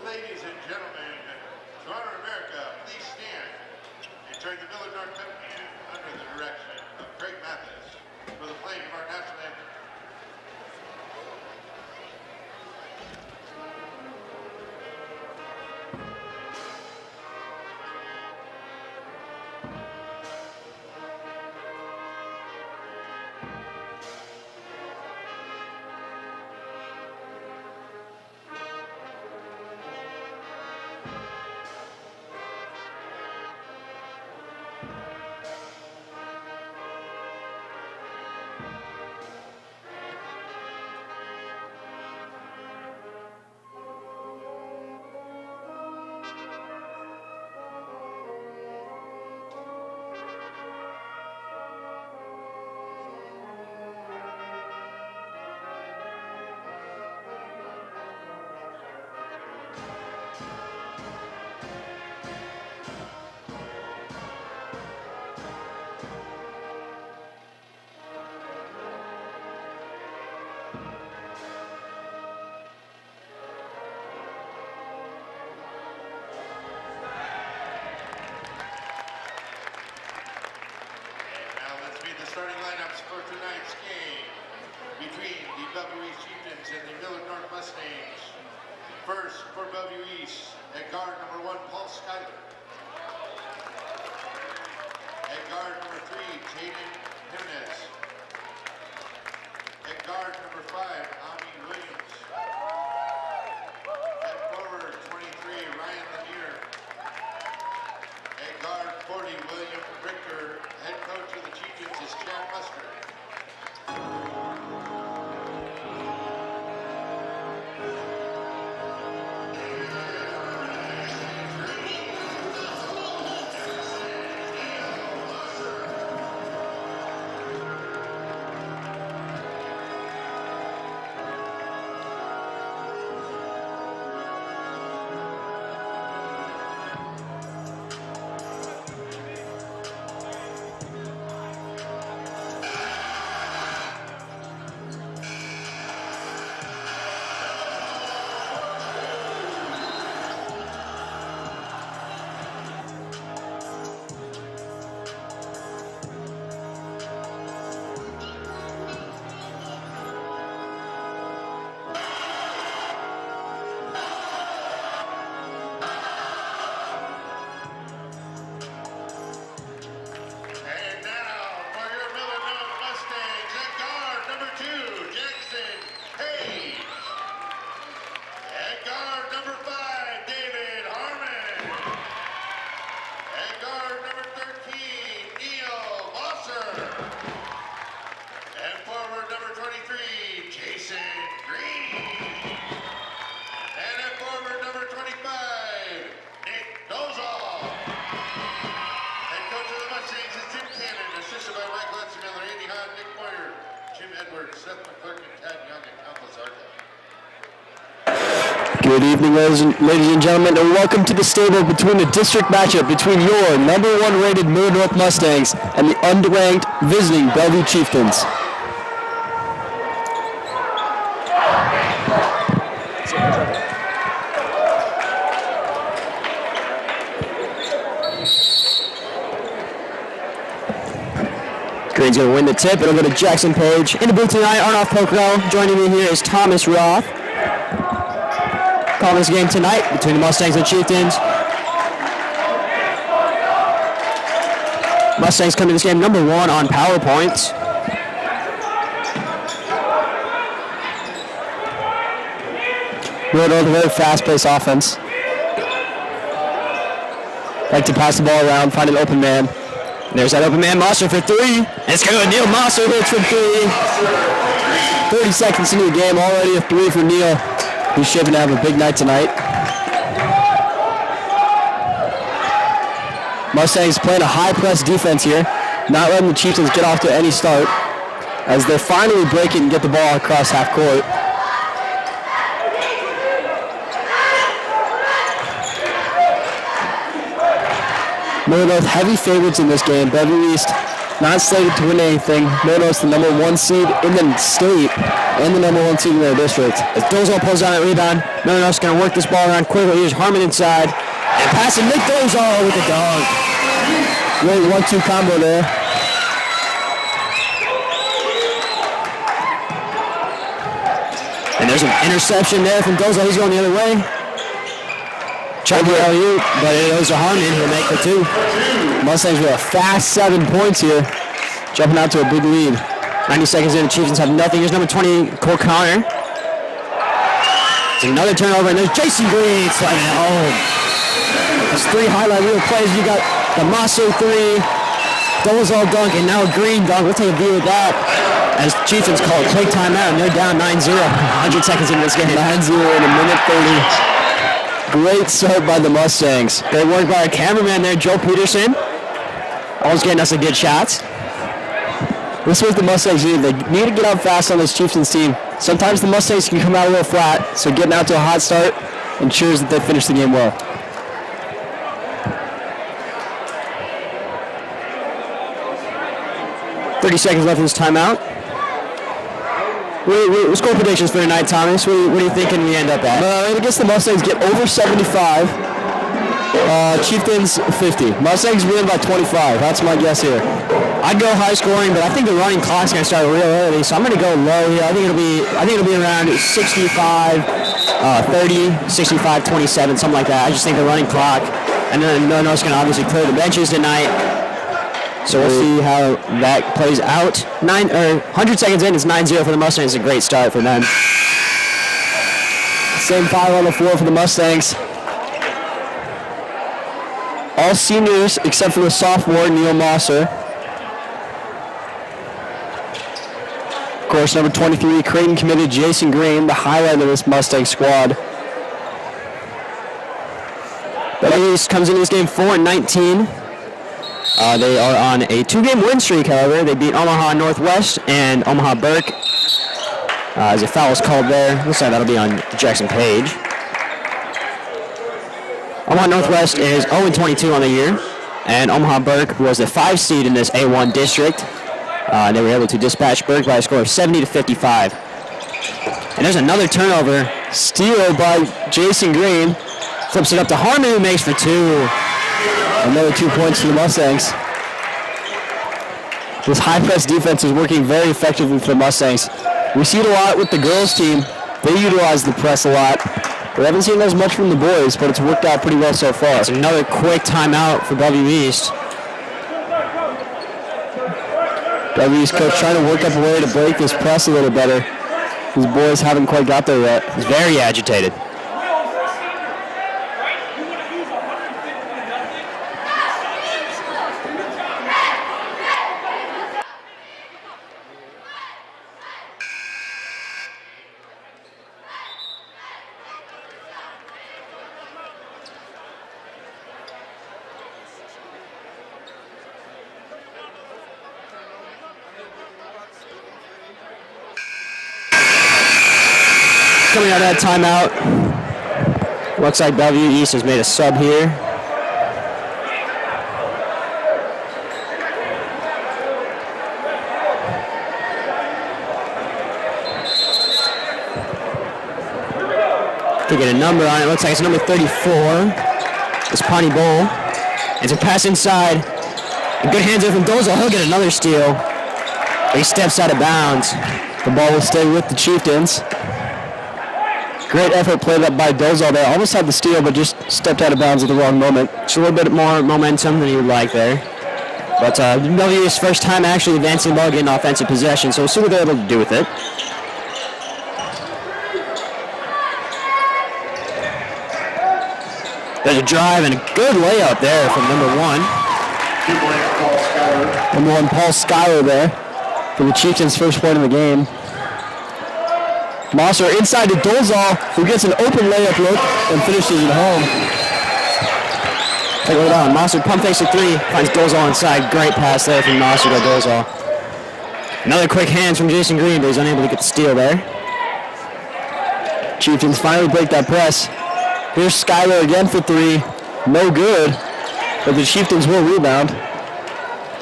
Ladies and gentlemen, to honor America, please stand and join the Millard North Band under the direction of Craig Mathis for the playing of our national anthem. Starting lineups for tonight's game between the Bellevue East Chieftains and the Millard North Mustangs. First for Bellevue East, at guard number 1, Paul Schuyler. At guard number 3, Jaden Jimenez. At guard number 5, Ami Williams. At forward 23, Ryan Lanier. At guard 40, William Richter. Head coach of the Chieftains is Chad Mustard. Good evening, ladies and gentlemen, and welcome to the stable between the district matchup between your number 1 rated Millard North Mustangs and the unranked visiting Bellevue Chieftains. Green's going to win the tip. It'll go to Jackson Page. In the booth tonight, Arnold Pokerell. Joining me here is Thomas Roth. Calling this game tonight between the Mustangs and Chieftains. Mustangs come to this game number 1 on power points. Really a very fast-paced offense. Like to pass the ball around, find an open man. And there's that open man, Moster for 3. And it's good. Neil Moster hits for 3. 30 seconds into the game, already a 3 for Neil. He's shaping to have a big night tonight. Mustangs playing a high-press defense here, not letting the Chieftains get off to any start as they finally break it and get the ball across half court. Millard North heavy favorites in this game. Bellevue East not slated to win anything. Millard's the number 1 seed in the state and the number 1 seed in their district. As Dozal pulls down that rebound, Millard's going to work this ball around quickly. Here's Harmon inside. And passing Nick Dozal with the dunk. Great 1-2 combo there. And there's an interception there from Dozal. He's going the other way. Tried to alley-oop, but it goes to Harmon. He'll make the 2. Mustangs with a fast 7 points here. Jumping out to a big lead. 90 seconds in, the Chieftains have nothing. Here's number 20, Cole Connor. It's another turnover, and there's Jason Green sliding it home. There's 3 highlight reel plays. You got the Maso 3, Dozal dunk, and now Green dunk. We'll take a view of that as the Chieftains call a quick timeout, and they're down 9-0. 100 seconds into this game. 9-0 in a minute 30. Great start by the Mustangs. Great work by our cameraman there, Joe Peterson. Always getting us a good shots. This is what the Mustangs need. They need to get out fast on this Chieftains team. Sometimes the Mustangs can come out a little flat, so getting out to a hot start ensures that they finish the game well. .30 seconds left in this timeout. Score predictions for tonight, Thomas. What are you thinking we end up at? I guess the Mustangs get over 75. Chieftains 50. Mustangs win by 25. That's my guess here. I'd go high scoring, but I think the running clock's going to start real early, so I'm going to go low here. I think it'll be around 65, 30, 65, 27, something like that. I just think the running clock, and then Millard's going to obviously clear the benches tonight. So we'll see how that plays out. 100 seconds in, it's 9-0 for the Mustangs. It's a great start for them. Same 5 on the floor for the Mustangs. All seniors except for the sophomore, Neil Mosser. Of course, number 23, Creighton committed Jason Green, the highlight of this Mustang squad. Bellevue comes into this game 4-19. They are on a 2-game win streak, however. They beat Omaha Northwest and Omaha Burke. As a foul is called there. Looks like that'll be on Jackson Page. Omaha Northwest is 0-22 on the year, and Omaha Burke was the 5 seed in this A1 district. They were able to dispatch Burke by a score of 70-55. And there's another turnover. Steal by Jason Green. Flips it up to Harmon, who makes for 2. Another 2 points for the Mustangs. This high press defense is working very effectively for the Mustangs. We see it a lot with the girls team. They utilize the press a lot. We haven't seen as much from the boys, but it's worked out pretty well so far. It's another quick timeout for Bellevue East. Bellevue East coach trying to work up a way to break this press a little better. These boys haven't quite got there yet. He's very agitated. Coming out of that timeout, looks like Bellevue East has made a sub here. To get a number on it, looks like it's number 34. It's Pawnee Bowl. It's a pass inside. And good hands there from Dozal. He'll get another steal. But he steps out of bounds. The ball will stay with the Chieftains. Great effort played up by Dozal there. Almost had the steal, but just stepped out of bounds at the wrong moment. Just a little bit more momentum than he would like there. But Bellevue's first time actually advancing the ball, getting offensive possession, so we'll see what they're able to do with it. There's a drive and a good layup there from number 1. Number 1, Paul Schuyler there for the Chieftains' first point of the game. Mosser inside to Dozal, who gets an open layup look and finishes it home. Take it down. Mosser pump fakes a 3, finds Dozal inside. Great pass there from Mosser to Dozal. Another quick hands from Jason Green, but he's unable to get the steal there. Chieftains finally break that press. Here's Schuyler again for 3. No good, but the Chieftains will rebound.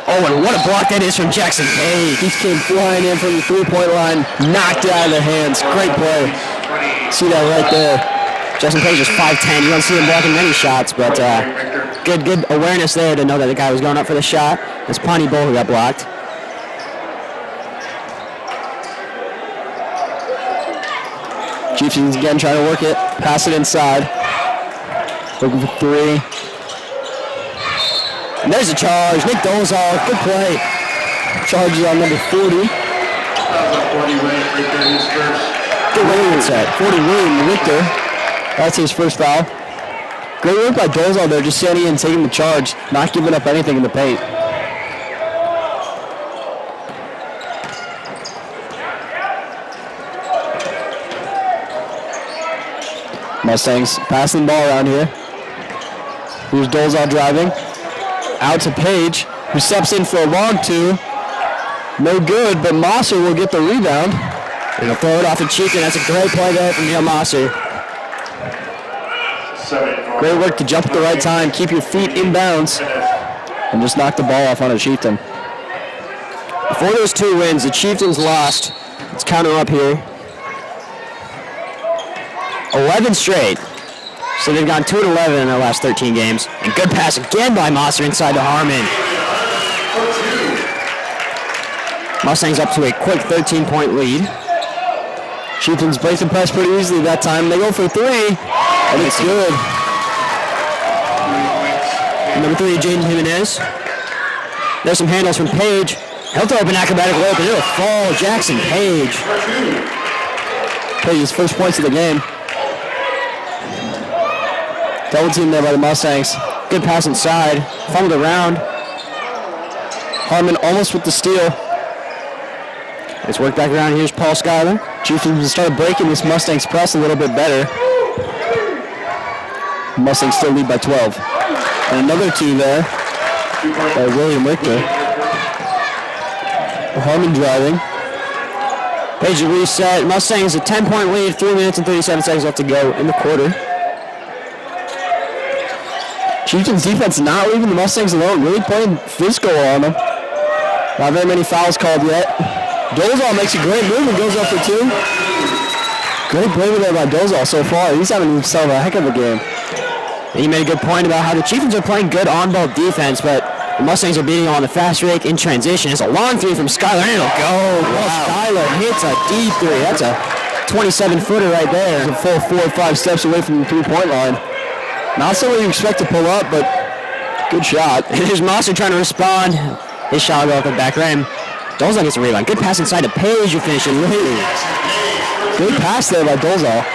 Oh, and what a block that is from Jackson Page. He came flying in from the three-point line, knocked it out of their hands. Great play. See that right there. Jackson Page is 5'10". You don't see him blocking many shots, but good awareness there to know that the guy was going up for the shot. It's Pawnee Bull who got blocked. Chieftains again trying to work it, pass it inside. Looking for three. And there's a charge. Nick Dolezal, good play. Charges on number 40. Good Williams set. 40 William Richter. That's his first foul. Great work by Dolezal there, just standing in, taking the charge, not giving up anything in the paint. Mustangs passing the ball around here. Here's Dolezal driving. Out to Page, who steps in for a long two. No good, but Mosser will get the rebound. And he'll throw it off the cheek, and that's a great play there from Neil Mosser. Great work to jump at the right time, keep your feet in bounds, and just knock the ball off on a Chieftain. Before those two wins, the Chieftains lost. Let's count them up here. 11 straight. So they've gone 2-11 in their last 13 games. And good pass again by Mosser inside to Harmon. Mustangs up to a quick 13-point lead. Chieftains break the press pretty easily that time. They go for three, and it's good. Number 3, Jaden Jimenez. There's some handles from Page. He'll throw up an acrobatic rope, and it'll fall. Jackson Page. Page's first points of the game. Double team there by the Mustangs. Good pass inside. Fumbled around. Harmon almost with the steal. Let's work back around. Here's Paul Schuyler. Chieftains started breaking this Mustangs press a little bit better. Mustangs still lead by 12. And another two there by William Richter. Harmon driving. Page reset. Mustangs a 10-point lead. 3 minutes and 37 seconds left to go in the quarter. Chieftains defense not leaving the Mustangs alone, really playing physical on them. Not very many fouls called yet. Dolezal makes a great move and goes up for two. Great play there by Dolezal so far. He's having himself a heck of a game. And he made a good point about how the Chieftains are playing good on-ball defense, but the Mustangs are beating on the fast break in transition. It's a long three from Schuyler, and it'll go. Wow. Schuyler hits a deep three. That's a 27-footer right there. It's a full 4 or 5 steps away from the three-point line. Not something you expect to pull up, but good shot. Here's Mosser trying to respond. His shot will go off the back rim. Dolezal gets a rebound. Good pass inside to Page. You're finishing late. Great pass there by Dolezal.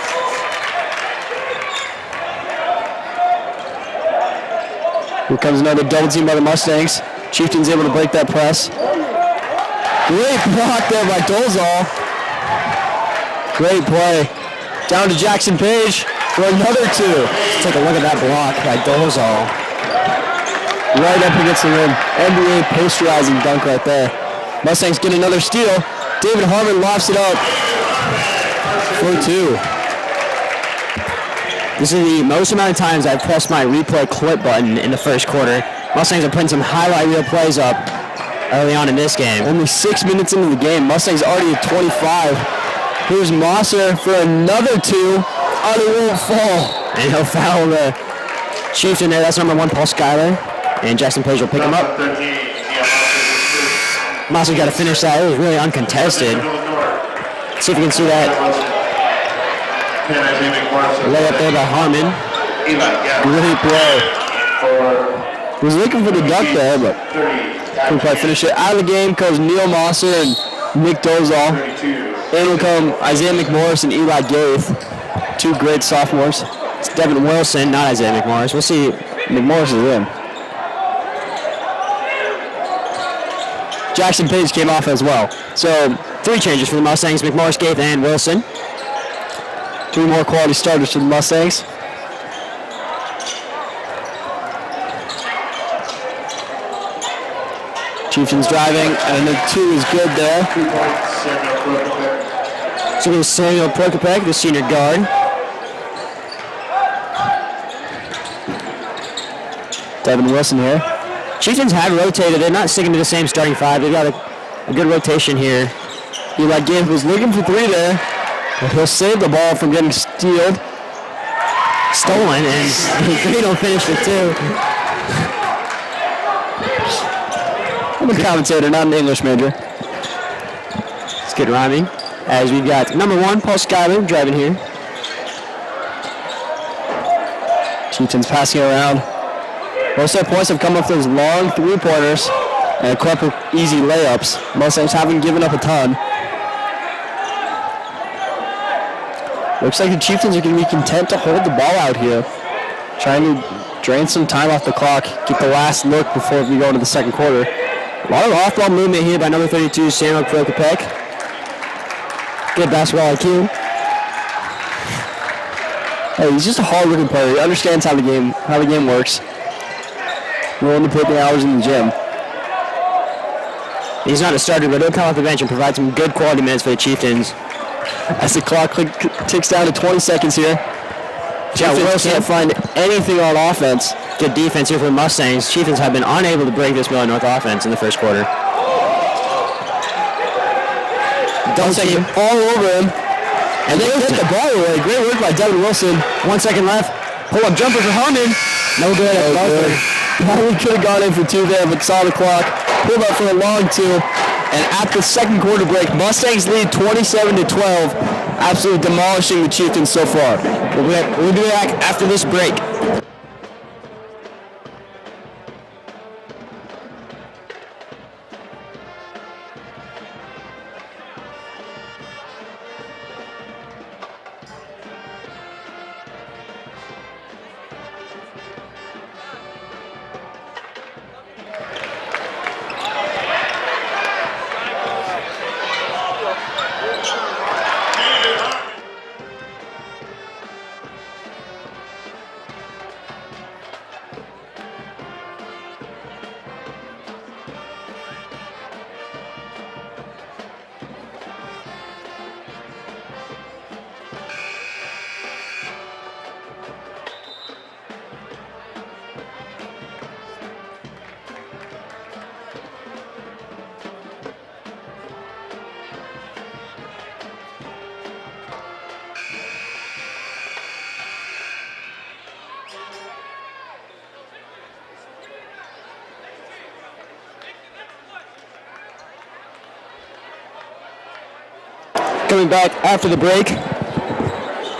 Here comes another double team by the Mustangs. Chieftains able to break that press. Great block there by Dolezal. Great play. Down to Jackson Page for another two. Let's take a look at that block by Dolezal. Right up against the rim. NBA posterizing dunk right there. Mustangs get another steal. David Harmon lofts it up for two. This is the most amount of times I've pressed my replay clip button in the first quarter. Mustangs are putting some highlight reel plays up early on in this game. Only 6 minutes into the game. Mustangs already at 25. Here's Mosser for another two. Oh, it won't fall. And he'll foul the Chieftain there. That's number 1, Paul Schuyler. And Jackson Page will pick him up. Mosser's got to finish that. It was really uncontested. See if you can see that. Layup there by Harmon. Great play. Was looking for the dunk there, but couldn't quite finish it. Out of the game comes Neil Mosser and Nick Dolezal. In will come Isaiah McMorris and Eli Gaith. 2 great sophomores. It's Devin Wilson, not Isaiah McMorris. We'll see. McMorris is in. Jackson Page came off as well. So 3 changes for the Mustangs, McMorris, Gaith, and Wilson. 3 more quality starters for the Mustangs. Chieftains driving, and the 2 is good there. So here's Samuel Prokopek, the senior guard. Devin Wilson here. Chieftains have rotated. They're not sticking to the same starting five. They've got a good rotation here. Eli Gibb was looking for three there. But he'll save the ball from getting stolen, and Green will finish with two. I'm a commentator, not an English major. Let's get rhyming. As we've got number 1, Paul Schuyler, driving here. Chieftains passing around. Most of their points have come off those long three-pointers and a couple easy layups. Mustangs haven't given up a ton. Looks like the Chieftains are going to be content to hold the ball out here. Trying to drain some time off the clock, get the last look before we go into the second quarter. A lot of off-ball movement here by number 32, Samuel Prokopek. Good basketball IQ. Hey, he's just a hard-working player. He understands how the game works. Willing to put the hours in the gym. He's not a starter, but he'll come off the bench and provide some good quality minutes for the Chieftains. As the clock ticks down to 20 seconds here. Chieftains can't find anything on offense. Good defense here for the Mustangs. Chieftains have been unable to break this Millard North offense in the first quarter. Duncan all over him. And they get the ball away. Great work by Devin Wilson. 1 second left. Pull-up jumper for Herman. No good. Probably could have gone in for two there, but saw the clock. Pulled up for a long two. And at the second quarter break, Mustangs lead 27-12. Absolutely demolishing the Chieftains so far. We'll be back after this break. Coming back after the break,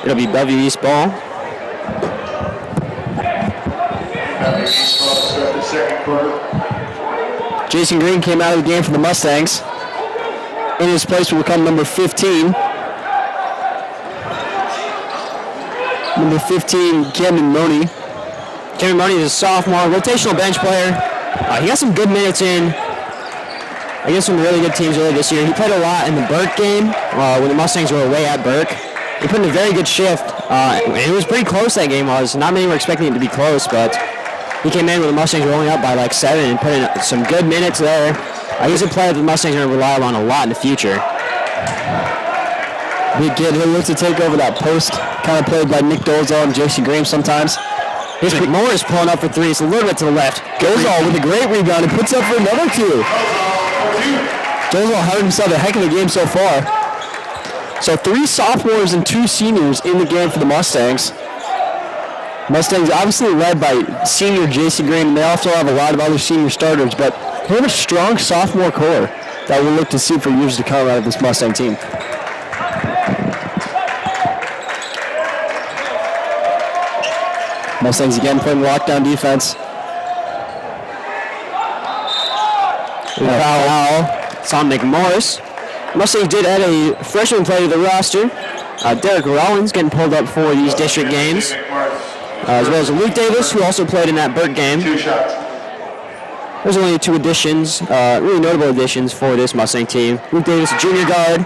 it'll be Bellevue East ball. Bellevue East ball to start the second quarter. Jason Green came out of the game for the Mustangs. In his place will come number 15. Number 15, Cameron Money. Cameron Money is a sophomore, rotational bench player. He got some good minutes in against some really good teams earlier this year. He played a lot in the Burke game when the Mustangs were away at Burke. He put in a very good shift. It was pretty close, that game was. Not many were expecting it to be close, but he came in with the Mustangs rolling up by like 7 and put in some good minutes there. He's a player that the Mustangs are going to rely on a lot in the future. Big kid who looks to take over that post, kind of played by Nick Dolezal and J.C. Graham sometimes. Here's Morris pulling up for three. It's a little bit to the left. Dolezal with a great rebound and puts up for another two. Dolezal having himself a heck of a game so far. So 3 sophomores and 2 seniors in the game for the Mustangs. Mustangs obviously led by senior J.C. Green, and they also have a lot of other senior starters, but they have a strong sophomore core that we'll look to see for years to come out of this Mustang team. Mustangs again playing lockdown defense. Foul. It's on McMorris. Mustangs did add a freshman player to the roster. Derek Rollins getting pulled up for these district games. As well as Luke Davis, who also played in that Burke game. 2 shots. There's only 2 additions, really notable additions for this Mustang team. Luke Davis, junior guard.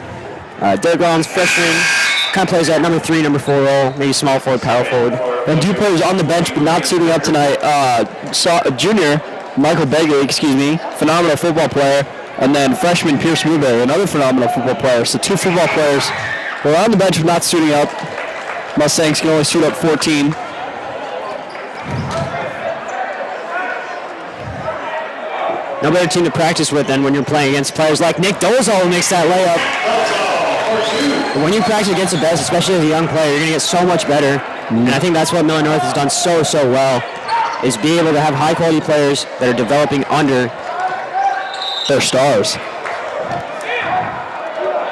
Derek Rollins, freshman. Kind of plays that number 3, number 4 role, maybe small forward, power forward. And 2 players on the bench but not suiting up tonight. Junior Michael Begley, phenomenal football player. And then freshman Pierce Newberry, another phenomenal football player. So 2 football players who are on the bench but not suiting up. Mustangs can only suit up 14. No better team to practice with than when you're playing against players like Nick Dolezal, who makes that layup. But when you practice against the best, especially as a young player, you're going to get so much better. And I think that's what Millard North has done so well, is be able to have high-quality players that are developing under their stars.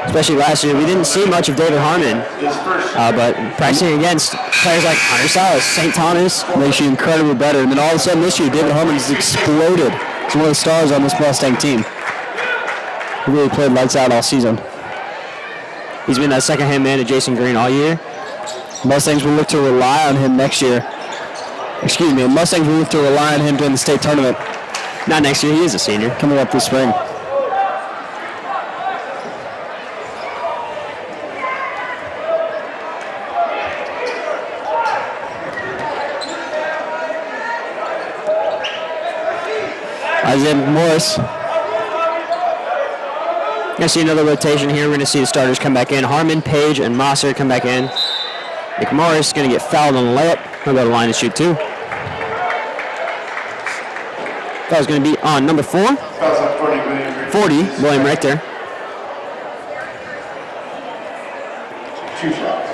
Especially last year, we didn't see much of David Harmon, but practicing against players like Hunter Silas, St. Thomas, makes you incredibly better. And then all of a sudden this year, David Harmon has exploded. He's one of the stars on this Mustang team. He really played lights out all season. He's been that second-hand man to Jason Green all year. Mustangs will look to rely on him next year. Excuse me, Mustangs will look to rely on him during the state tournament. Not next year, he is a senior. Coming up this spring. Isaiah Morris. Going to see another rotation here. We're going to see the starters come back in. Harmon, Page, and Mosser come back in. Nick Morris is going to get fouled on the layup. He'll go to the line to shoot two. Foul's going to be on number 4. 40, William Richter. Two shots.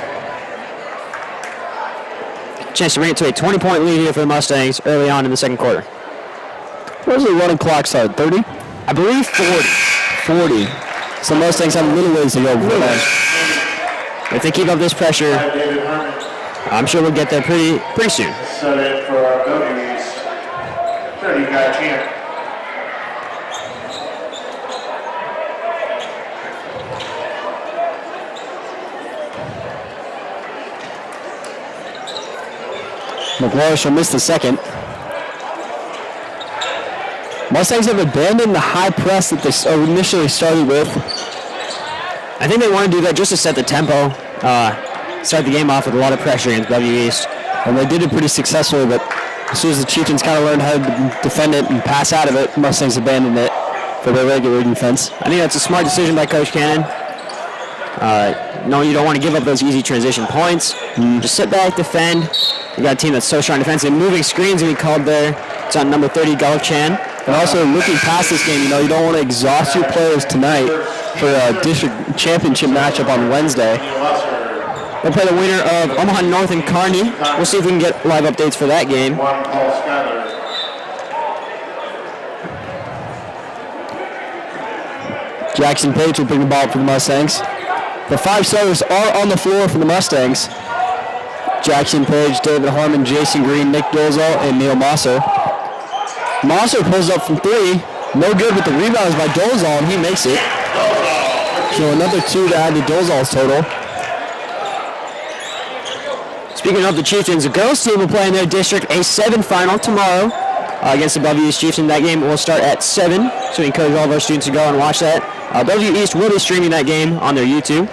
Chance to bring it to a 20-point lead here for the Mustangs early on in the second quarter. What was the running clock start? 30? I believe 40. 40. So Mustangs have a little ways to go before that. If they keep up this pressure, I'm sure we'll get there pretty soon. Set it for our Bellevue's 30-guy champ. McLauris will miss the second. Mustangs have abandoned the high press that they initially started with. I think they want to do that just to set the tempo, start the game off with a lot of pressure against Bellevue East. And they did it pretty successfully, but as soon as the Chieftains kind of learned how to defend it and pass out of it, Mustangs abandoned it for their regular defense. I think that's a smart decision by Coach Cannon. No, you don't want to give up those easy transition points. Just sit back, defend. You got a team that's so strong defensively. Moving screens will be called there. It's on number 30, Gulf Chan. And also looking past this game, you don't want to exhaust your players tonight for a district championship matchup on Wednesday. We'll play the winner of Omaha North and Kearney. We'll see if we can get live updates for that game. Jackson Page will bring the ball up for the Mustangs. The 5 starters are on the floor for the Mustangs. Jackson Page, David Harmon, Jason Green, Nick Dolezal, and Neil Mosser. Mosser pulls up from 3. No good with the rebounds by Dolezal, and he makes it. So another 2 to add to Dolezal's total. Speaking of the Chieftains, the girls team will play in their district A7 final tomorrow against the Bellevue East Chieftains. That game will start at 7, so we encourage all of our students to go and watch that. Bellevue East will be streaming that game on their YouTube.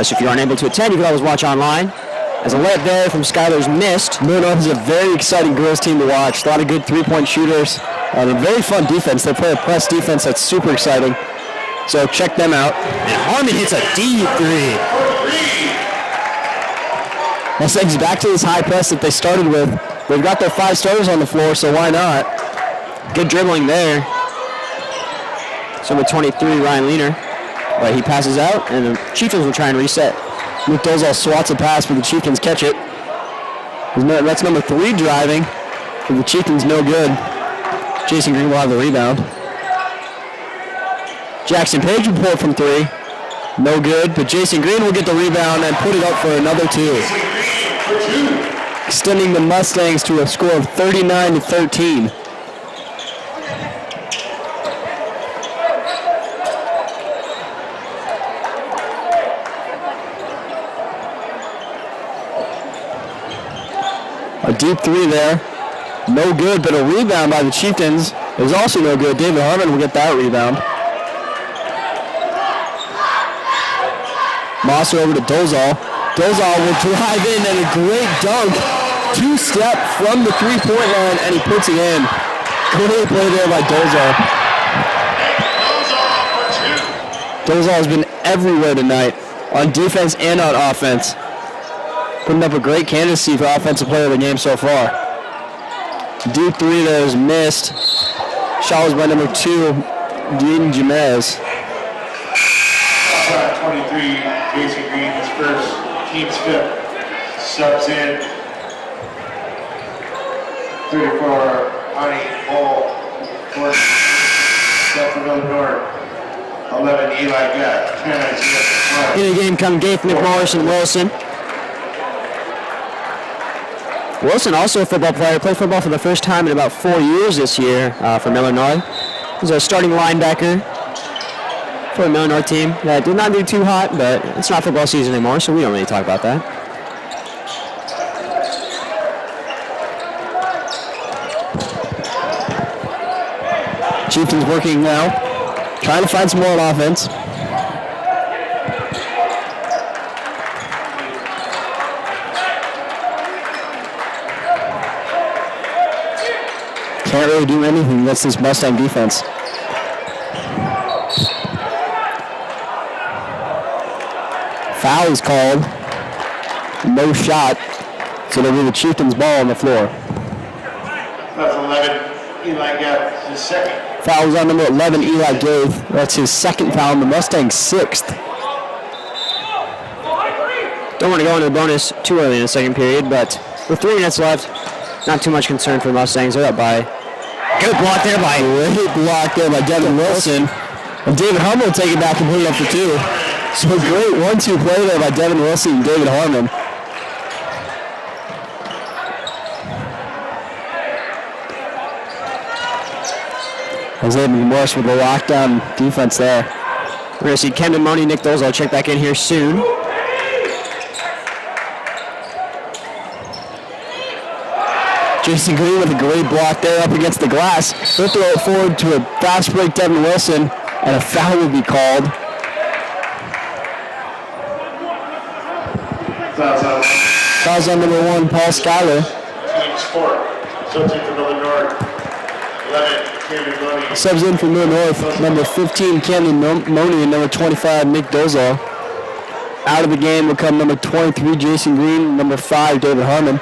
So if you're unable to attend, you can always watch online. As a layup there from Skylar's missed. Millard North is a very exciting girls team to watch. A lot of good 3-point shooters and a very fun defense. They play a press defense that's super exciting. So check them out. And Harmon hits a deep 3. Mustangs back to this high press that they started with. They've got their 5 starters on the floor, so why not? Good dribbling there. So with 23, Ryan Leaner. But he passes out, and the Chieftains will try and reset. Nick Dolezal swats a pass, but the Chieftains catch it. That's number 3 driving. For the Chieftains, no good. Jason Green will have the rebound. Jackson Page will pull it from 3. No good, but Jason Green will get the rebound and put it up for another 2. Extending the Mustangs to a score of 39-13. A deep 3 there. No good, but a rebound by the Chieftains is also no good. David Harmon will get that rebound. Mosser over to Dolezal. Dolezal will drive in and a great dunk. 2-step from the 3-point line, and he puts it in. Great play there by Dolezal. Dolezal has been everywhere tonight, on defense and on offense. Putting up a great candidacy for offensive player of the game so far. Deep 3 there is missed. Shot was by number 2, Dean Jamez. 23, Jason Green is first, team's fifth. Subs in 34, Honey Hall, 4, Central Millard, 11, Eli Gatt, 10, In the game come Gaith, McMorris, and Wilson. Wilson, also a football player, played football for the first time in about 4 years this year for Millard North. He's our starting linebacker for the Millard North team. That did not do too hot, but it's not football season anymore, so we don't really talk about that. Chieftains working now, trying to find some more on offense. Can't really do anything against this Mustang defense. Foul is called. No shot. So it'll be the Chieftains' ball on the floor. That's 11, Eli Gatt, his second. Foul was on number 11, Eli Gaith. That's his second foul, and the Mustangs' 6th. Don't want to go into the bonus too early in the second period, but with 3 minutes left, not too much concern for the Mustangs. They're up by. Good block there by. Great block there by Devin Wilson. And David Harmon will take it back and put it up for 2. So a great 1-2 play there by Devin Wilson and David Harmon. Isaiah McMorris with the lockdown defense there. We're going to see Camden Money, Nick Dolezal check back in here soon. Jason Green with a great block there up against the glass. He'll throw it forward to a fast break Devin Wilson, and a foul will be called. Fouls on number 1, Paul Schuyler. Team sport. Subs in for Millard North, 11, Camden Money. Subs in for Millard North, number 15, Camden Money, and number 25, Nick Dolezal. Out of the game will come number 23, Jason Green, number 5, David Harmon.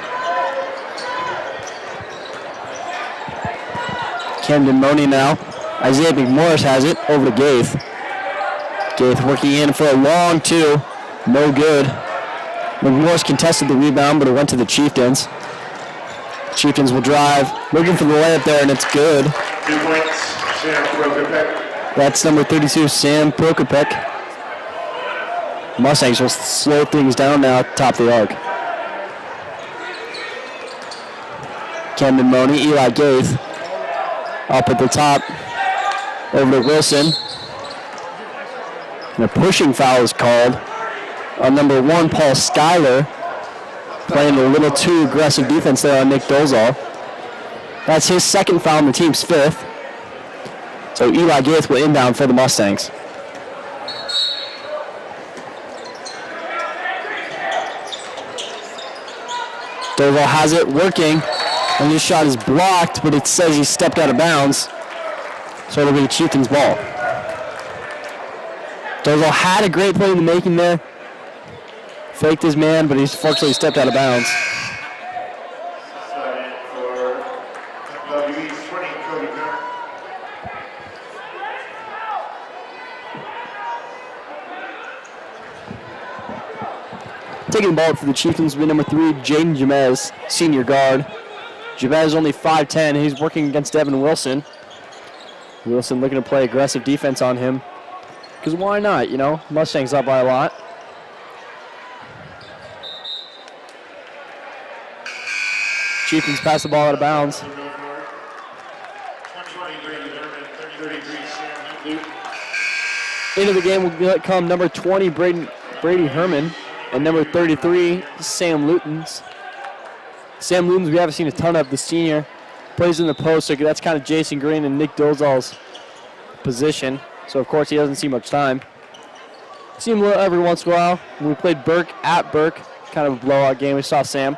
Camden Money now. Isaiah McMorris has it over to Gaith. Gaith working in for a long 2. No good. McMorris contested the rebound, but it went to the Chieftains. Chieftains will drive. Looking for the layup there, and it's good. 2 points, Sam Prokopek. That's number 32, Sam Prokopek. Mustangs will slow things down now at the top of the arc. Camden Money, Eli Gaith. Up at the top, over to Wilson. And a pushing foul is called on number 1, Paul Schuyler, playing a little too aggressive defense there on Nick Dolezal. That's his second foul and the team's 5th. So Eli Gaith will inbound for the Mustangs. Dolezal has it working. And this shot is blocked, but it says he stepped out of bounds. So it'll be the Chieftains' ball. Dolezal had a great play in the making there. Faked his man, but he's fortunately stepped out of bounds. For Bellevue, 20, Cody Gunn. Taking the ball for the Chieftains will be number 3, Jaden Jamez, senior guard. Jamez only 5'10". He's working against Devin Wilson. Wilson looking to play aggressive defense on him. Because why not, you know? Mustangs up by a lot. Chieftains pass the ball out of bounds. Into the game will come number 20, Brady Herman, and number 33, Sam Lutens. Sam Lutens we haven't seen a ton of, the senior. Plays in the post, so that's kind of Jason Green and Nick Dolezal's position. So, of course, he doesn't see much time. See him every once in a while. When we played Burke at Burke, kind of a blowout game. We saw Sam.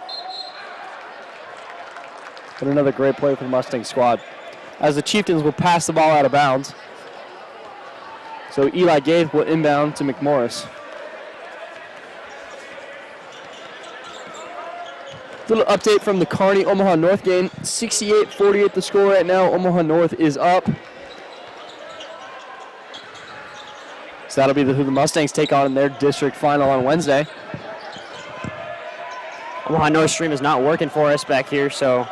But another great play for the Mustang squad. As the Chieftains will pass the ball out of bounds. So Eli Gaith will inbound to McMorris. Little update from the Kearney Omaha North game. 68-48 the score right now. Omaha North is up. So that'll be who the Mustangs take on in their district final on Wednesday. Omaha North Stream is not working for us back here, so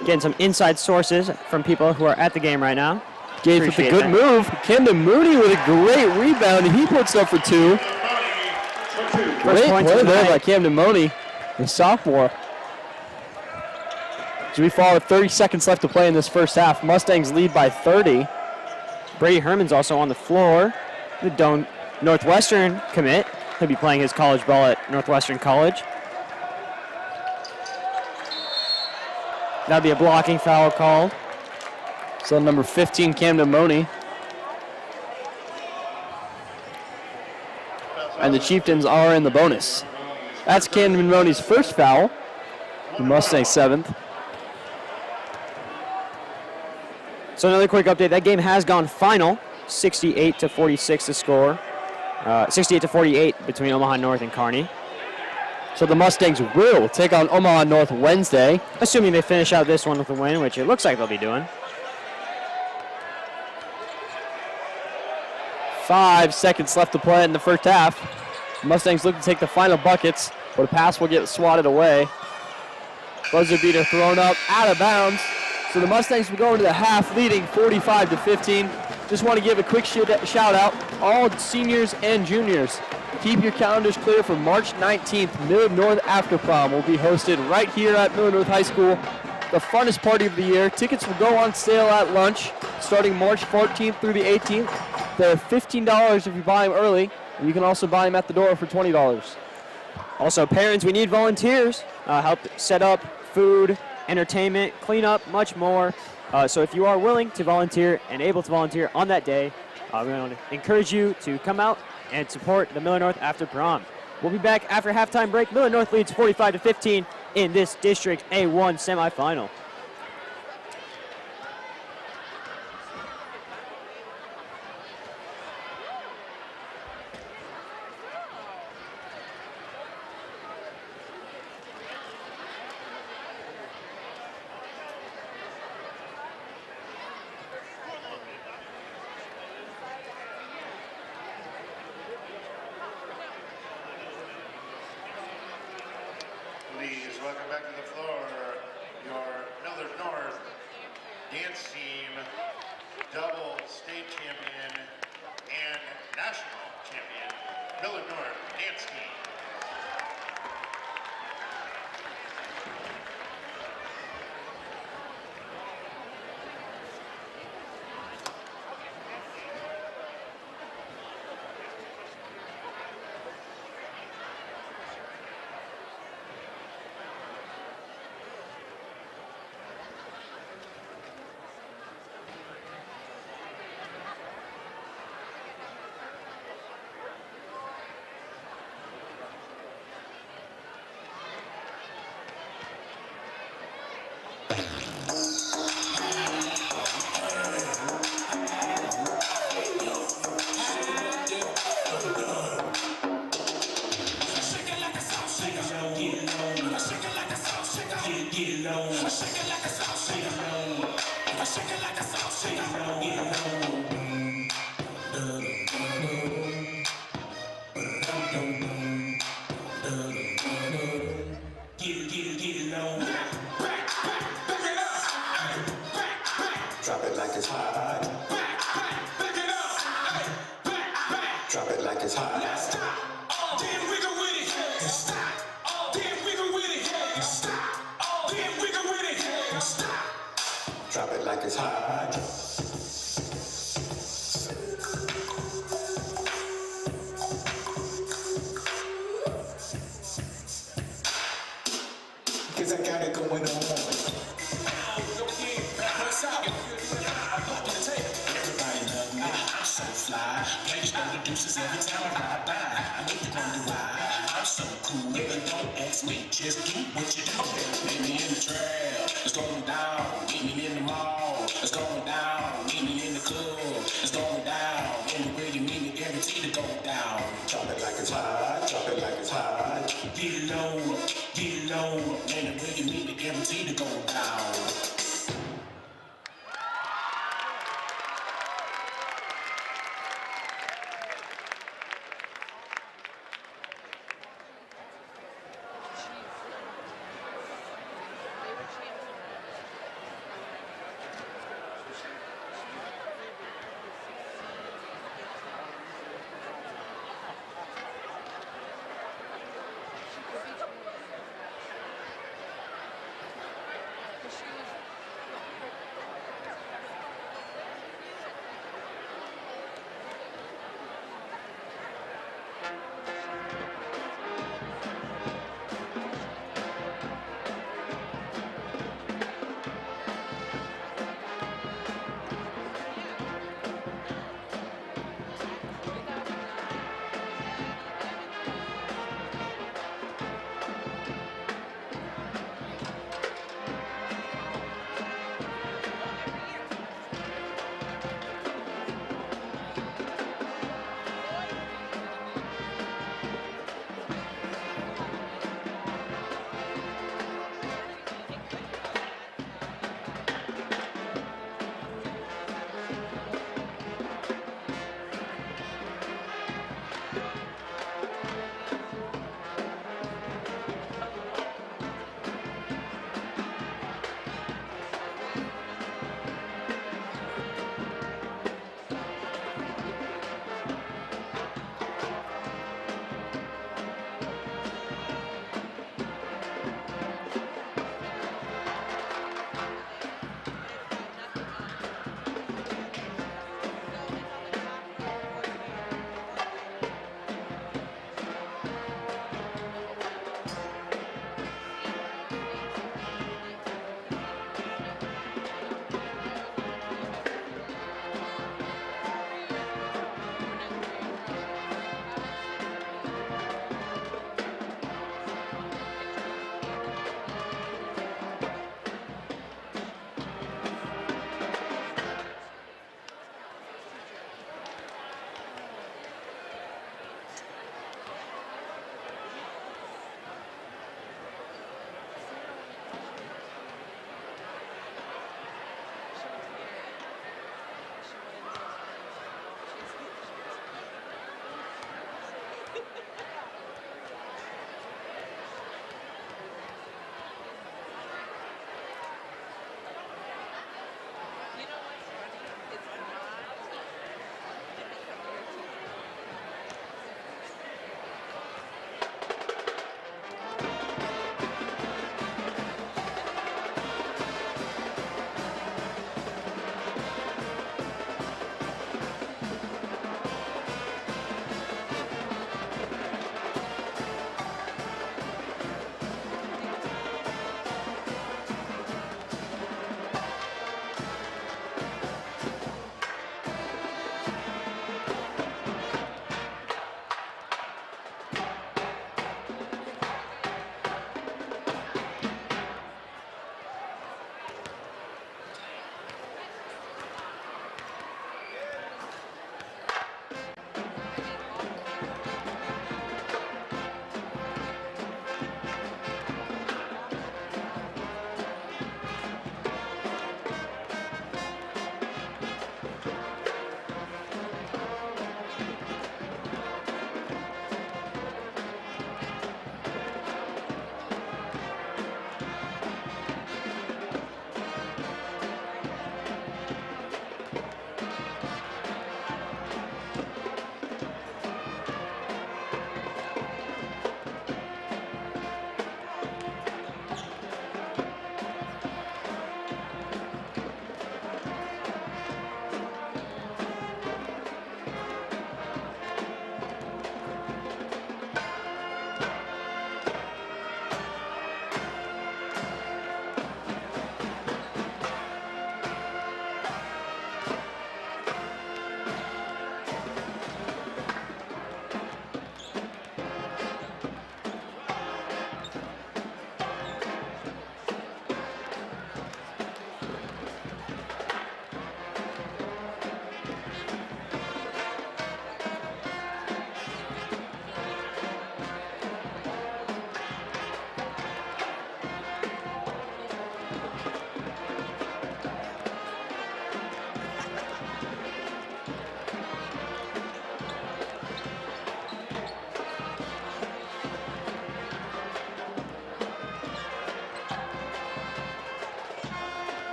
getting some inside sources from people who are at the game right now. Gates with a good move. Camden Mooney with a great rebound, and he puts up for 2. Great play there by Camden Mooney, the sophomore. As we fall with 30 seconds left to play in this first half, Mustangs lead by 30. Brady Herman's also on the floor. The Doane Northwestern commit. He'll be playing his college ball at Northwestern College. That'll be a blocking foul called. So number 15, Camden Mooney. And the Chieftains are in the bonus. That's Camden Mooney's first foul. The Mustangs 7th. So another quick update. That game has gone final. 68-46 the score. 68-48 between Omaha North and Kearney. So the Mustangs will take on Omaha North Wednesday. Assuming they finish out this one with a win, which it looks like they'll be doing. 5 seconds left to play in the first half. Mustangs look to take the final buckets, but a pass will get swatted away. Buzzer beater thrown up, out of bounds. So the Mustangs will go into the half leading 45-15. Just want to give a quick shout out, all seniors and juniors. Keep your calendars clear for March 19th. Millard North After Prom will be hosted right here at Millard North High School. The funnest party of the year. Tickets will go on sale at lunch starting March 14th through the 18th. They're $15 if you buy them early. And you can also buy them at the door for $20. Also, parents, we need volunteers. Help set up food, entertainment, clean up, much more. So if you are willing to volunteer and able to volunteer on that day, we want to encourage you to come out and support the Millard North After Prom. We'll be back after halftime break. Millard North leads 45-15 in this District A1 semifinal. Please welcome back to the floor your Millard North dance team, double state champion and national champion, Millard North dance team. Drop it like it's hot. Drop it like it's hot. Then wiggle with it. Stop. Then wiggle with it. Stop. Then wiggle with it. Stop. Drop it like it's hot. Cause I got it going on. Every time I ride by, I know you wonder why. I'm so cool, but don't ask me, just do what you do. Meet me in the trail, it's going down. Meet me in the mall, it's going down. Meet me in the club, it's going down. Anywhere you meet me, guaranteed to go down. Drop it like it's hot, drop it like it's hot. Get low. Get low, man, it really mean the guarantee to go down. She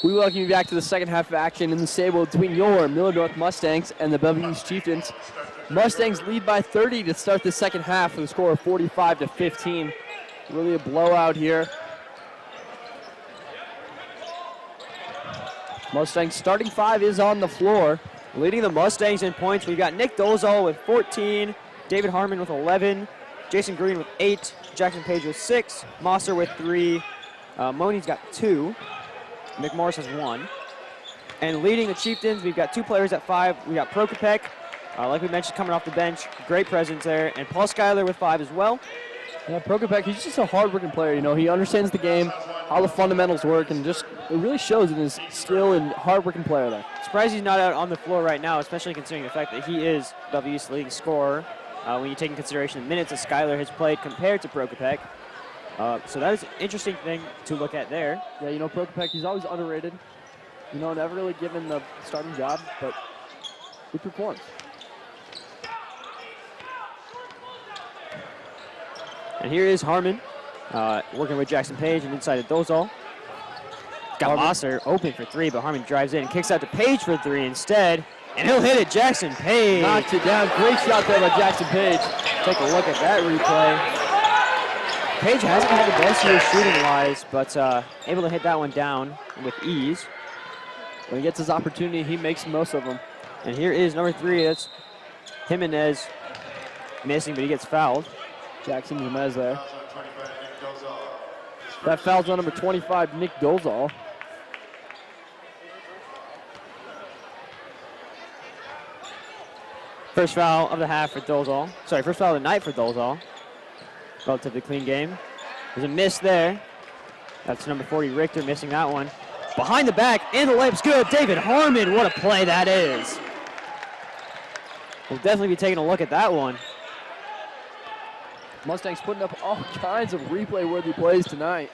We welcome you back to the second half of action in the Sable between your Millard North Mustangs and the Bellevue East Chieftains. Mustangs lead by 30 to start the second half with a score of 45-15. Really a blowout here. Mustangs starting five is on the floor. Leading the Mustangs in points, we've got Nick Dolezal with 14, David Harmon with 11, Jason Green with 8, Jackson Page with 6, Mosser with 3, Moni's got 2, Nick Morris has 1. And leading the Chieftains, we've got 2 players at 5. We got Prokopek, like we mentioned, coming off the bench, great presence there, and Paul Schuyler with 5 as well. Yeah, Prokopek, he's just a hard-working player. You know, he understands the game, how the fundamentals work, and just it really shows in his skill and hard-working player there. Surprised he's not out on the floor right now, especially considering the fact that he is Bellevue's leading scorer. When you take in consideration the minutes that Schuyler has played compared to Prokopek. So that is an interesting thing to look at there. Yeah, you know, Prokopek, he's always underrated. You know, never really given the starting job, but he performs. And here is Harmon working with Jackson Page and inside of Dolezal. Got Mosser open for 3, but Harmon drives in and kicks out to Page for 3 instead. And he'll hit it, Jackson Page. Knocked it down. Great shot there by Jackson Page. Take a look at that replay. Page hasn't had the best year shooting-wise, but able to hit that one down with ease. When he gets his opportunity, he makes most of them. And here is number 3. That's Jimenez missing, but he gets fouled. Jackson Jimenez there. That foul's on number 25, Nick Dolezal. First foul of the half for Dolezal. Sorry, first foul of the night for Dolezal. Relatively clean game. There's a miss there. That's number 40, Richter, missing that one. Behind the back, and the layup's good. David Harmon, what a play that is. We'll definitely be taking a look at that one. Mustangs putting up all kinds of replay-worthy plays tonight.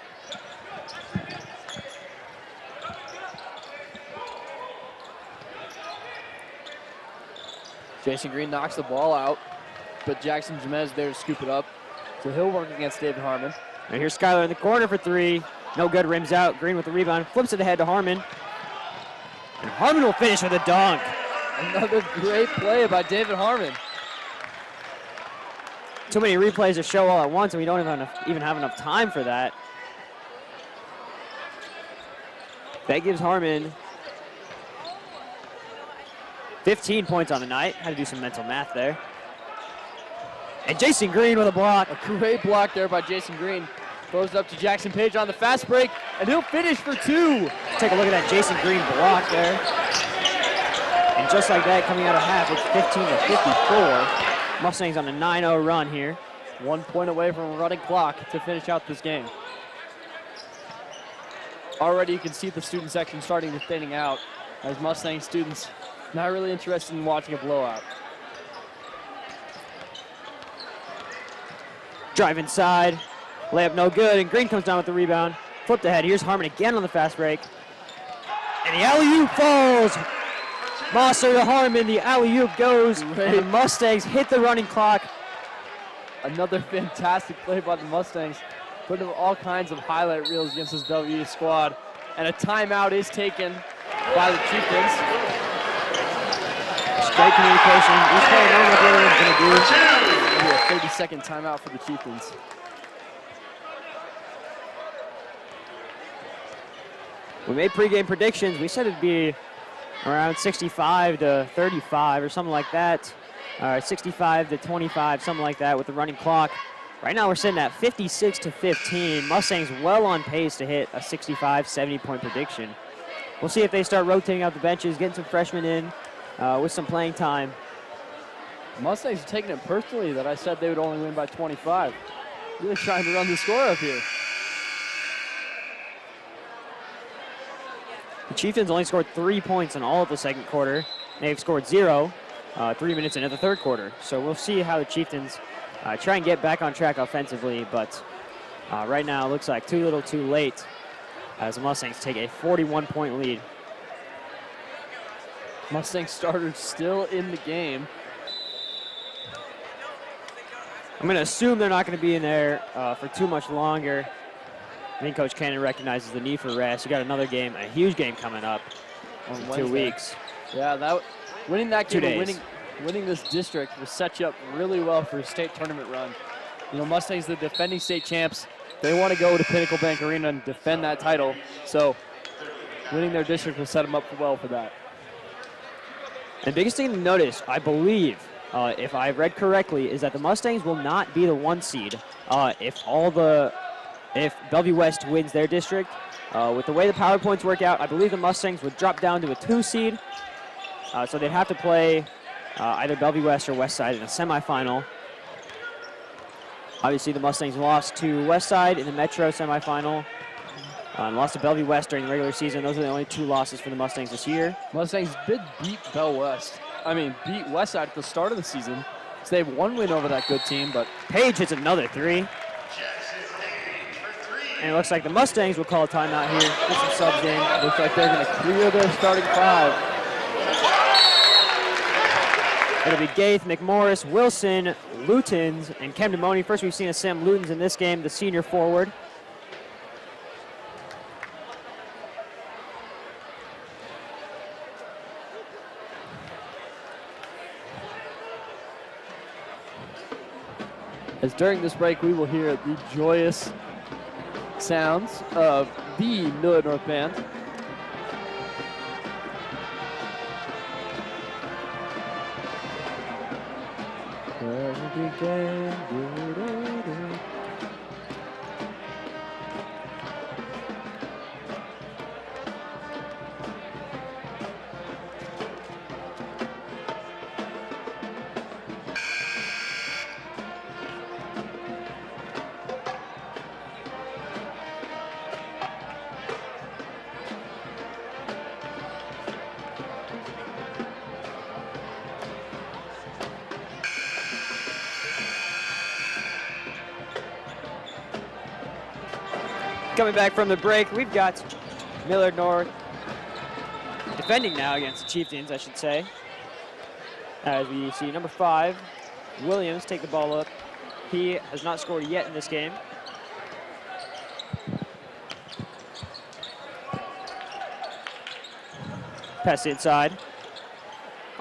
Jason Green knocks the ball out, but Jackson Jimenez there to scoop it up. So he'll work against David Harmon. And here's Schuyler in the corner for 3. No good, rims out. Green with the rebound, flips it ahead to Harmon. And Harmon will finish with a dunk. Another great play by David Harmon. Too many replays to show all at once, and we don't even have enough time for that. That gives Harmon 15 points on the night. Had to do some mental math there. And Jason Green with a block. A great block there by Jason Green. Throws it up to Jackson Page on the fast break, and he'll finish for 2. Take a look at that Jason Green block there. And just like that, coming out of half, it's 15-54. Mustangs on a 9-0 run here. 1 point away from a running clock to finish out this game. Already you can see the student section starting to thinning out as Mustang students not really interested in watching a blowout. Drive inside, layup no good, and Green comes down with the rebound. Flipped ahead, here's Harmon again on the fast break. And the alley-oop falls. Mosser to Harmon, the alley-oop goes, and the Mustangs hit the running clock. Another fantastic play by the Mustangs, putting all kinds of highlight reels against this Bellevue squad. And a timeout is taken by the Chieftains. Great communication. Each player knowing what the other one's going to do. Maybe a 30-second timeout for the Chieftains. We made pregame predictions. We said it'd be around 65-35 or something like that. 65-25, something like that with the running clock. Right now we're sitting at 56-15. Mustangs well on pace to hit a 65, 70-point prediction. We'll see if they start rotating out the benches, getting some freshmen in with some playing time. Mustangs are taking it personally that I said they would only win by 25. Really trying to run the score up here. The Chieftains only scored 3 points in all of the second quarter. They've scored 0 3 minutes into the third quarter. So we'll see how the Chieftains try and get back on track offensively, but right now it looks like too little too late as the Mustangs take a 41-point lead. Mustang starters still in the game. I'm going to assume they're not going to be in there for too much longer. I think Coach Cannon recognizes the need for rest. You got another game, a huge game coming up in 2 weeks. Yeah, winning that 2 game, days. winning this district will set you up really well for a state tournament run. You know, Mustangs, the defending state champs, they want to go to Pinnacle Bank Arena and defend that title. So winning their district will set them up well for that. And biggest thing to notice, I believe, if I read correctly, is that the Mustangs will not be the 1 seed if Bellevue West wins their district. With the way the PowerPoints work out, I believe the Mustangs would drop down to a 2 seed. So they'd have to play either Bellevue West or Westside in a semifinal. Obviously, the Mustangs lost to Westside in the Metro semifinal. And lost to Bellevue West during the regular season. Those are the only 2 losses for the Mustangs this year. Mustangs did beat beat Westside at the start of the season. So they have 1 win over that good team, but Page hits another 3. And it looks like the Mustangs will call a timeout here. Get some subs in. looks like they're going to clear their starting 5. It'll be Gaith, McMorris, Wilson, Lutens, and Camden Money. First we've seen a Sam Lutens in this game, the senior forward. As during this break, we will hear the joyous sounds of the Millard North Band. Coming back from the break, we've got Millard North defending now against the Chieftains, I should say. As we see number 5, Williams, take the ball up. He has not scored yet in this game. Pass inside.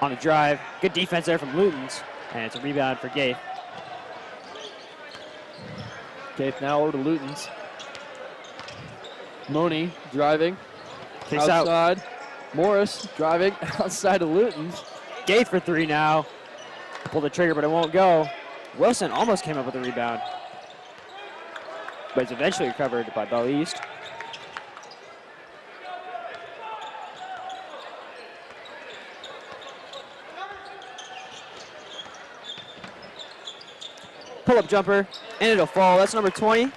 On the drive. Good defense there from Lutens. And it's a rebound for Gaith. Gaith now over to Lutens. Money driving Kicks out. outside. Morris driving outside of Lutens. Gaith for 3 now. Pull the trigger, but it won't go. Wilson almost came up with a rebound, but it's eventually recovered by Bell East. Pull-up jumper, and it'll fall. That's number 20.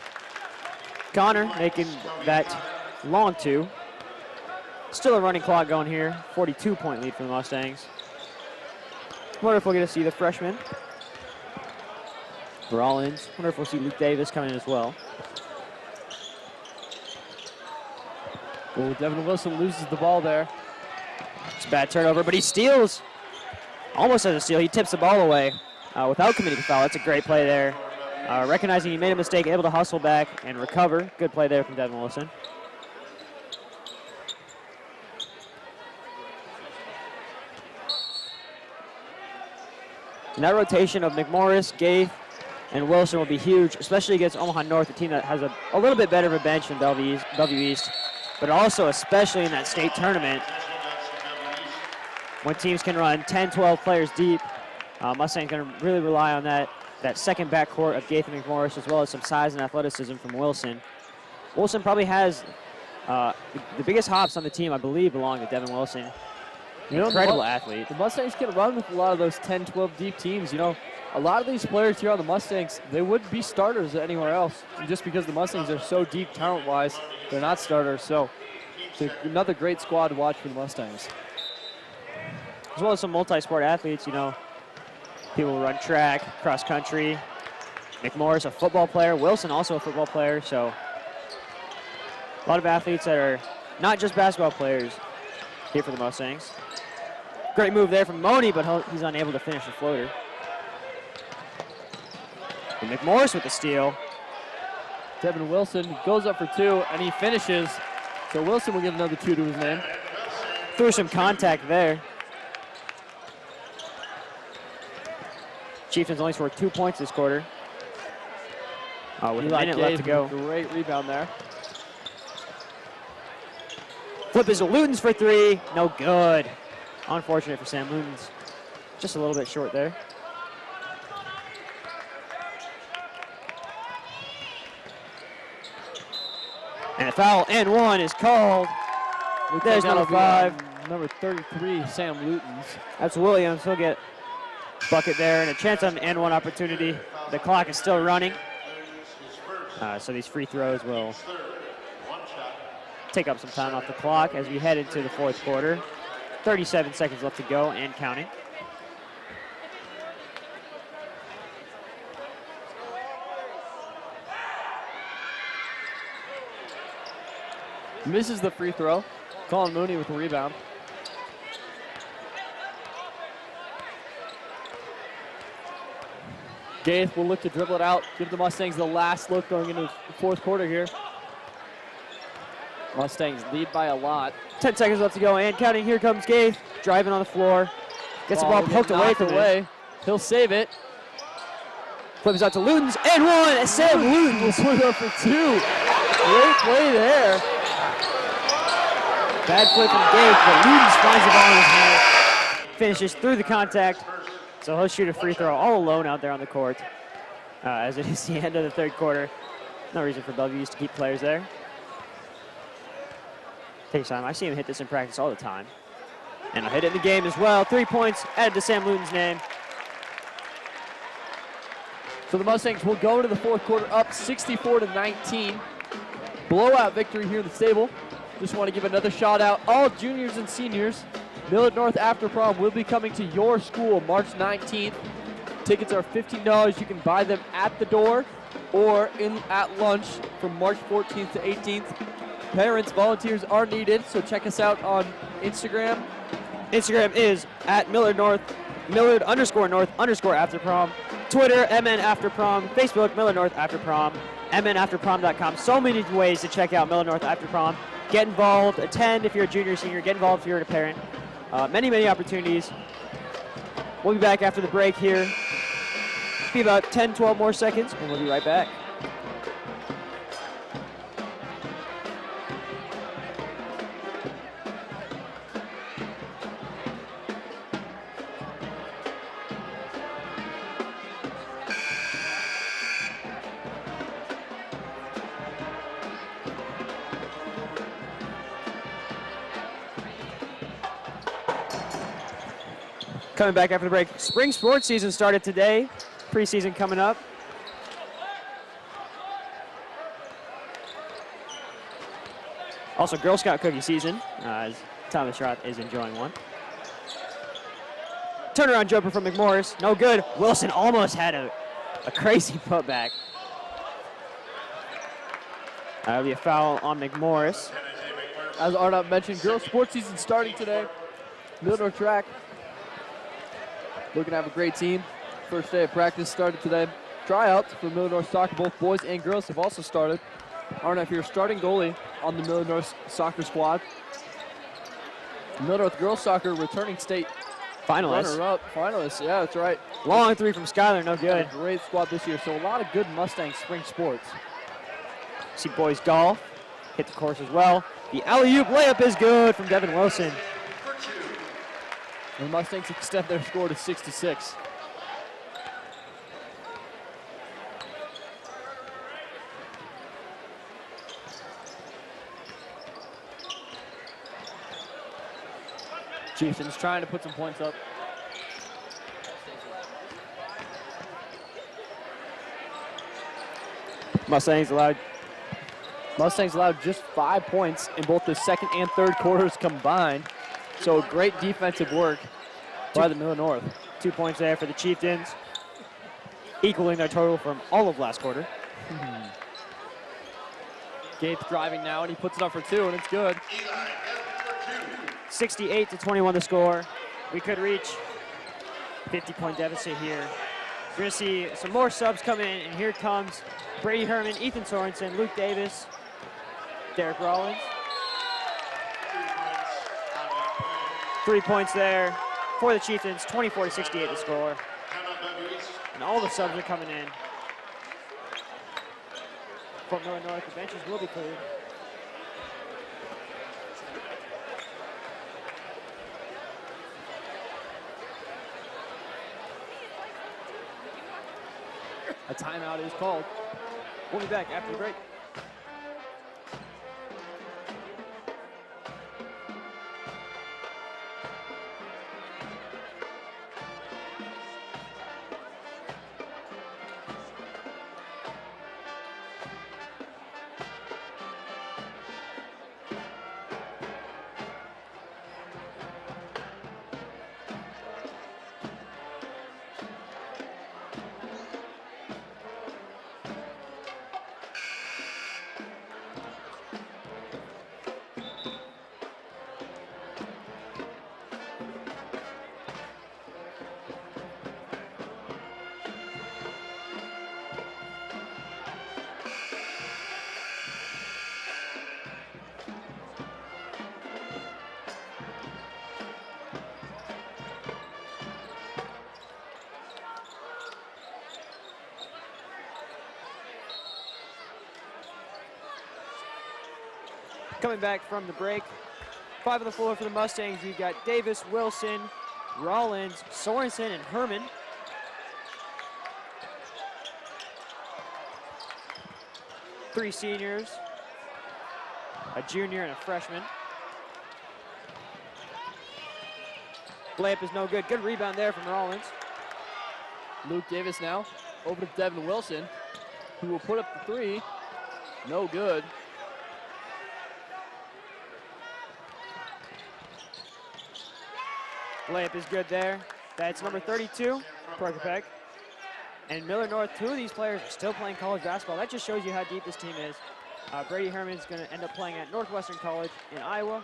Connor making that long 2. Still a running clock going here. 42-point lead for the Mustangs. Wonder if we'll get to see the freshman. Rollins. Wonder if we'll see Luke Davis coming in as well. Oh, Devin Wilson loses the ball there. It's a bad turnover, but he steals. Almost has a steal. He tips the ball away without committing a foul. That's a great play there. Recognizing he made a mistake, able to hustle back and recover. Good play there from Devin Wilson. And that rotation of McMorris, Gaith, and Wilson will be huge, especially against Omaha North, a team that has a little bit better of a bench than Bellevue East, but also especially in that state tournament when teams can run 10, 12 players deep. Mustang's going to really rely on that second backcourt of Gaith and McMorris, as well as some size and athleticism from Wilson. Wilson probably has the biggest hops on the team, I believe, belong to Devin Wilson. Incredible athlete. The Mustangs can run with a lot of those 10, 12 deep teams. You know, a lot of these players here on the Mustangs, they would be starters anywhere else. And just because the Mustangs are so deep talent-wise, they're not starters. So it's another great squad to watch for the Mustangs. As well as some multi-sport athletes, you know. People who run track, cross country. McMorris, a football player. Wilson, also a football player. So a lot of athletes that are not just basketball players here for the Mustangs. Great move there from Money, but he's unable to finish the floater. And McMorris with the steal. Devin Wilson goes up for 2, and he finishes. So Wilson will get another 2 to his name. Threw some contact there. Chieftains only scored 2 points this quarter. With a minute left to go. Great rebound there. Flip is to Lutens for 3. No good. Unfortunate for Sam Lutens. Just a little bit short there. And a foul and 1 is called. There's number 5. Number 33, Sam Lutens. That's Williams. He'll get bucket there and a chance on an and 1 opportunity. The clock is still running. So these free throws will take up some time off the clock as we head into the 4th quarter. 37 seconds left to go and counting. Misses the free throw. Colin Mooney with the rebound. Gaith will look to dribble it out, give the Mustangs the last look going into the 4th quarter here. Mustangs lead by a lot. 10 seconds left to go and counting. Here comes Gaith, driving on the floor. Gets the ball poked away from him. He'll save it. Flips out to Lutens and 1. And Sam Lutens will put up for 2. Great play there. Bad flip from Gaith, but Lutens finds the ball in his hand. Finishes through the contact. So he'll shoot a free throw all alone out there on the court. As it is the end of the 3rd quarter. No reason for Bellevue to keep players there. Takes time. I see him hit this in practice all the time. And I'll hit it in the game as well. 3 points added to Sam Luton's name. So the Mustangs will go into the 4th quarter up 64-19. Blowout victory here in the stable. Just want to give another shout out all juniors and seniors. Millard North After Prom will be coming to your school March 19th. Tickets are $15. You can buy them at the door or at lunch from March 14th to 18th. Parents, volunteers are needed, so check us out on Instagram. Instagram is at Millard_North_ After Prom. Twitter, MN After Prom. Facebook, Millard North After Prom. MNAfterProm.com. So many ways to check out Millard North After Prom. Get involved, attend if you're a junior or senior, get involved if you're a parent. Many opportunities. We'll be back after the break here. Be about 10, 12 more seconds, and we'll be right back. Coming back after the break. Spring sports season started today. Preseason coming up. Also Girl Scout cookie season, as Thomas Roth is enjoying one. Turnaround jumper from McMorris, no good. Wilson almost had a crazy putback. That'll be a foul on McMorris. As Arnott mentioned, girls sports season starting today. Millard North track. Looking to have a great team. First day of practice started today. Tryouts for Millard North soccer, both boys and girls, have also started. Arnott here, starting goalie on the Millard North soccer squad. Millard North girls soccer returning state Finalists. runner-up. Finalists, yeah, that's right. Long three from Skyler, no good. Great squad this year, so a lot of good Mustang spring sports. See boys golf, hit the course as well. The alley-oop layup is good from Devin Wilson. The Mustangs extend their score to 6-6. Chieftains trying to put some points up. Mustangs allowed just 5 points in both the second and third quarters combined. So great defensive work by the Millard North. 2 points there for the Chieftains, equaling their total from all of last quarter. Gates driving now, and he puts it up for 2, and it's good. 68-21 the score. We could reach 50-point deficit here. We're going to see some more subs come in, and here comes Brady Herman, Ethan Sorensen, Luke Davis, Derek Rollins. 3 points there for the Chieftains, 24-68 to score. And all the subs are coming in. For Millard North, the benches will be cleared. A timeout is called. We'll be back after the break. Coming back from the break, 5 on the floor for the Mustangs. You've got Davis, Wilson, Rollins, Sorensen, and Herman. Three seniors, a junior, and a freshman. Layup is no good. Good rebound there from Rollins. Luke Davis now over to Devin Wilson, who will put up the three. No good. Layup is good there. That's number 32, Prokopec. And Millard North, 2 of these players are still playing college basketball. That just shows you how deep this team is. Brady Herman is going to end up playing at Northwestern College in Iowa.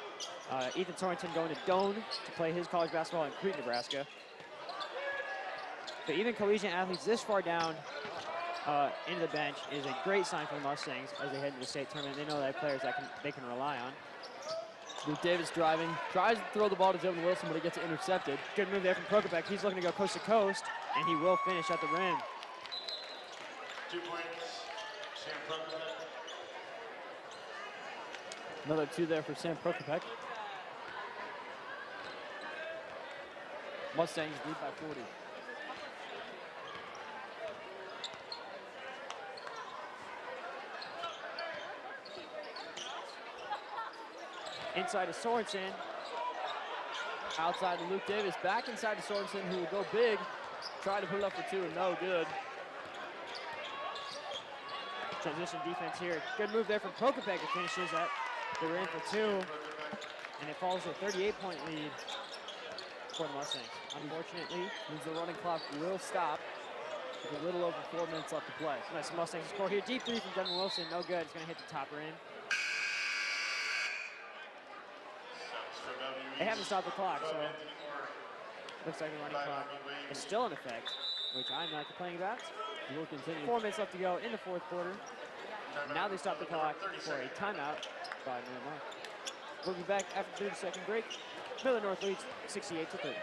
Ethan Sorensen going to Doane to play his college basketball in Crete, Nebraska. But even collegiate athletes this far down into the bench is a great sign for the Mustangs as they head into the state tournament. They know they have players that they can rely on. Luke Davis driving, tries to throw the ball to Devin Wilson, but it gets intercepted. Good move there from Prokopec. He's looking to go coast to coast, and he will finish at the rim. 2 points, Sam Prokopec. Another 2 there for Sam Prokopec. Mustangs lead by 40. Inside to Sorensen. Outside to Luke Davis, back inside to Sorensen, who will go big. Try to put it up for 2 and no good. Transition defense here. Good move there from Prokopec. It finishes that. They were in for 2. And it falls to a 38-point lead for the Mustangs. Unfortunately, means the running clock will stop with a little over 4 minutes left to play. nice Mustangs score here. Deep 3 from Devin Wilson. No good. It's going to hit the top rim. They haven't stopped the clock, so looks like the running clock is still in effect, which I'm not complaining about. We'll continue. 4 minutes left to go in the 4th quarter. Now they stop the clock for a timeout by Millard North. We'll be back after the 30-second break. Millard North leads 68-30.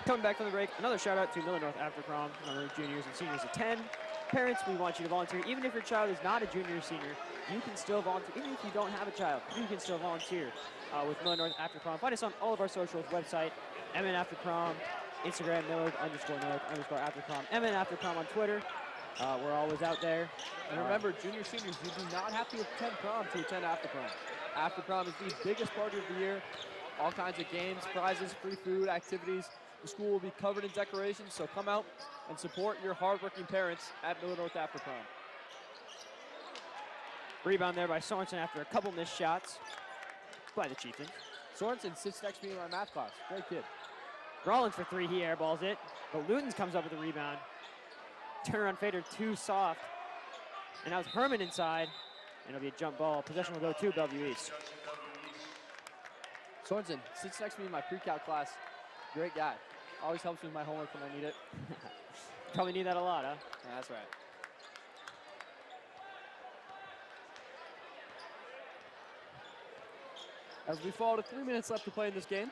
Coming back from the break, another shout out to Millard North After Prom, number juniors and seniors of 10. Parents, we want you to volunteer. Even if your child is not a junior or senior, you can still volunteer. Even if you don't have a child, you can still volunteer with Millard North After Prom. Find us on all of our socials, website, MN After Prom, Instagram, Millard_North_After Prom, MN After Prom on Twitter. We're always out there. And remember, junior seniors, you do not have to attend prom to attend after prom. After prom is the biggest party of the year. All kinds of games, prizes, free food, activities. The school will be covered in decorations, so come out and support your hardworking parents at Millard North after prom. Rebound there by Sorensen after a couple missed shots by the Chieftains. Sorensen sits next to me in my math class. Great kid. Rollins for three, he airballs it. But Lutens comes up with the rebound. Turnaround fader too soft. And now it's Herman inside. And it'll be a jump ball. Possession will go to Bellevue East. Sorensen sits next to me in my pre-calc class. Great guy. Always helps me with my homework when I need it. Probably need that a lot, huh? Yeah, that's right. As we fall to 3 minutes left to play in this game,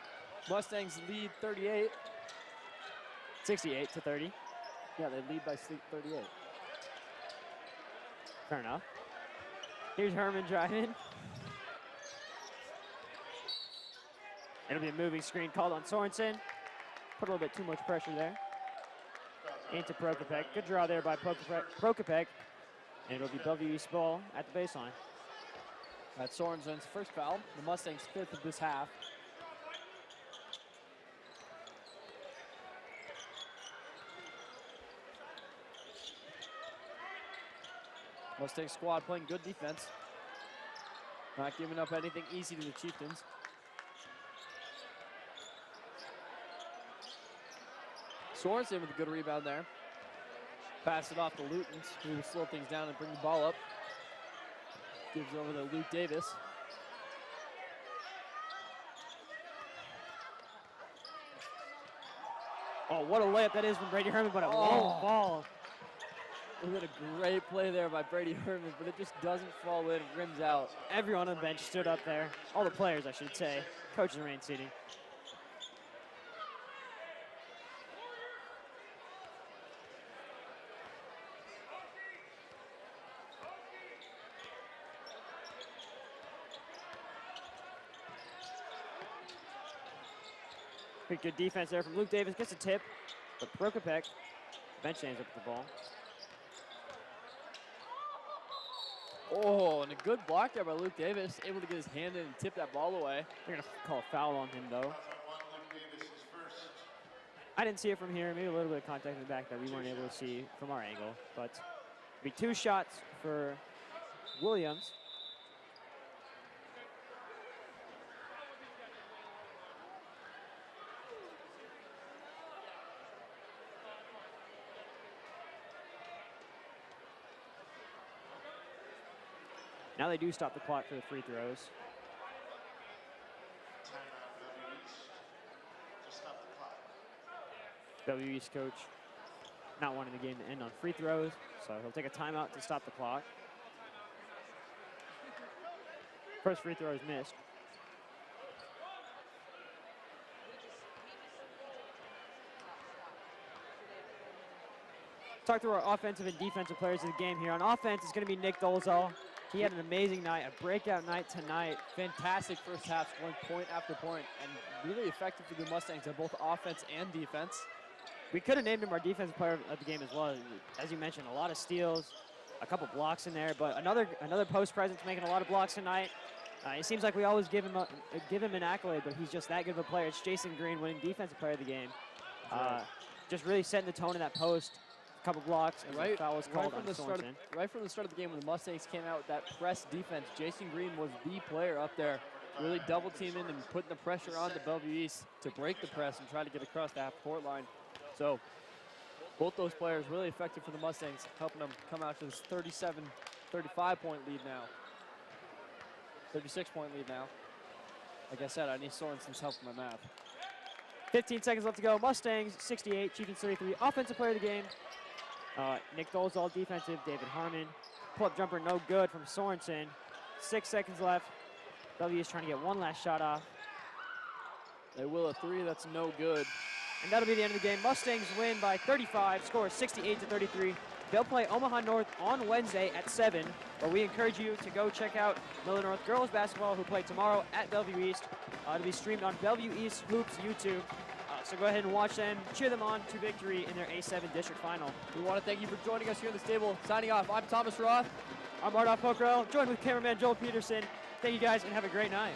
Mustangs lead 38. 68-30. Yeah, they lead by 38. Fair enough. Here's Herman driving. It'll be a moving screen called on Sorensen. Put a little bit too much pressure there. Into Prokopek. Good draw there by Prokopek. And it'll be Bellevue East ball at the baseline. That's Sorensen's first foul. The Mustangs' fifth of this half. Mustang squad playing good defense. Not giving up anything easy to the Chieftains. Sorensen with a good rebound there. Pass it off to Lutens, who will slow things down and bring the ball up. Gives over to Luke Davis. Oh, what a layup that is from Brady Herman, but it won't fall. It was a great play there by Brady Herman, but it just doesn't fall in, rims out. Everyone on the bench stood up there. All the players, I should say. Coaches and rain seating. Pretty good defense there from Luke Davis. Gets a tip, but Prokopek bench ends up with the ball. Oh, and a good block there by Luke Davis. Able to get his hand in and tip that ball away. They're going to call a foul on him, though. I didn't see it from here. Maybe a little bit of contact in the back that we weren't able to see from our angle. But it'll be 2 shots for Williams. Now they do stop the clock for the free throws. Bellevue East coach not wanting the game to end on free throws, so he'll take a timeout to stop the clock. First free throw is missed. Talk through our offensive and defensive players of the game here. On offense, it's going to be Nick Dolezal. He had an amazing night, a breakout night tonight. Fantastic first half, scoring point after point, and really effective for the Mustangs on both offense and defense. We could have named him our defensive player of the game as well. As you mentioned, a lot of steals, a couple blocks in there, but another post presence making a lot of blocks tonight. It seems like we always give him an accolade, but he's just that good of a player. It's Jason Green winning defensive player of the game. Just really setting the tone in that post. A couple blocks and the foul was called on Sorensen. Right from the start of the game when the Mustangs came out with that press defense, Jason Green was the player up there, really double teaming and putting the pressure on the Bellevue East to break the press and try to get across the half-court line. So both those players really effective for the Mustangs, helping them come out to this 35-point lead now. 36-point lead now. Like I said, I need Sorensen's help with my math. 15 seconds left to go. Mustangs 68, Chieftains 33. Offensive player of the game. Nick Dolezal defensive. David Harmon. Pull-up jumper no good from Sorensen. 6 seconds left. Bellevue is trying to get one last shot off. They will a 3. That's no good. And that'll be the end of the game. Mustangs win by 35. Score 68-33. They'll play Omaha North on Wednesday at 7. But we encourage you to go check out Millard North girls basketball, who play tomorrow at Bellevue East. It'll be streamed on Bellevue East Hoops YouTube. So go ahead and watch them, cheer them on to victory in their A7 district final. We want to thank you for joining us here in the stable. Signing off, I'm Thomas Roth. I'm Ardolph Pokrell, joined with cameraman Joel Peterson. Thank you guys and have a great night.